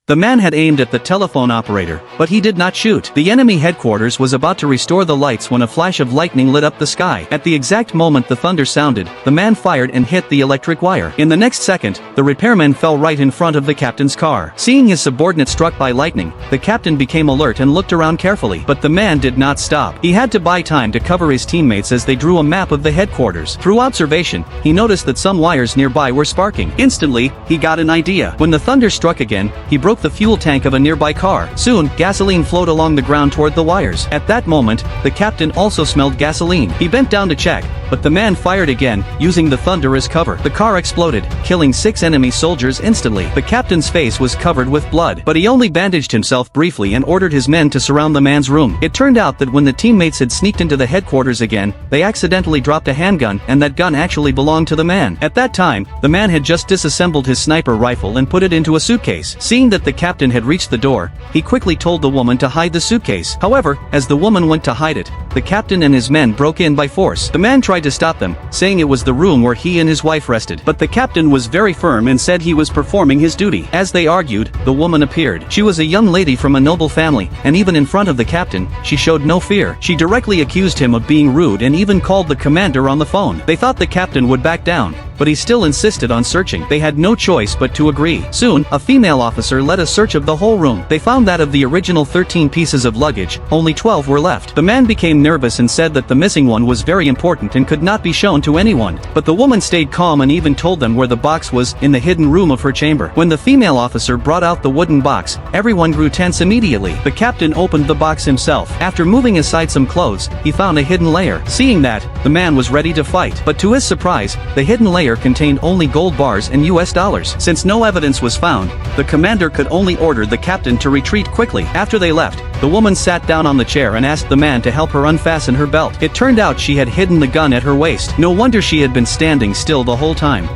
The man had aimed at the telephone operator, but he did not shoot. The enemy headquarters was about to restore the lights when a flash of lightning lit up the sky. At the exact moment the thunder sounded, the man fired and hit the electric wire. In the next second, the repairman fell right in front of the captain's car. Seeing his subordinate struck by lightning, the captain became alert and looked around carefully. But the man did not stop. He had to buy time to cover his teammates as they drew a map of the headquarters. Through observation, he noticed that some wires nearby were sparking. Instantly, he got an idea. When the thunder struck again, he broke the fuel tank of a nearby car. Soon, gasoline flowed along the ground toward the wires. At that moment, the captain also smelled gasoline. He bent down to check, but the man fired again, using the thunder as cover. The car exploded, killing 6 enemy soldiers instantly. The captain's face was covered with blood, but he only bandaged himself briefly and ordered his men to surround the man's room. It turned out that when the teammates had sneaked into the headquarters again, they accidentally dropped a handgun, and that gun actually belonged to the man. At that time, the man had just disassembled his sniper rifle and put it into a suitcase. Seeing that the captain had reached the door, he quickly told the woman to hide the suitcase. However, as the woman went to hide it, the captain and his men broke in by force. The man tried to stop them, saying it was the room where he and his wife rested. But the captain was very firm and said he was performing his duty. As they argued, the woman appeared. She was a young lady from a noble family, and even in front of the captain, she showed no fear. She directly accused him of being rude and even called the commander on the phone. They thought the captain would back down, but he still insisted on searching. They had no choice but to agree. Soon, a female officer led a search of the whole room. They found that of the original 13 pieces of luggage, only 12 were left. The man became nervous and said that the missing one was very important and could not be shown to anyone. But the woman stayed calm and even told them where the box was, in the hidden room of her chamber. When the female officer brought out the wooden box, everyone grew tense immediately. The captain opened the box himself. After moving aside some clothes, he found a hidden layer. Seeing that, the man was ready to fight. But to his surprise, the hidden layer contained only gold bars and US dollars. Since no evidence was found, the commander could only order the captain to retreat quickly. After they left, the woman sat down on the chair and asked the man to help her unfasten her belt. It turned out she had hidden the gun at her waist. No wonder she had been standing still the whole time.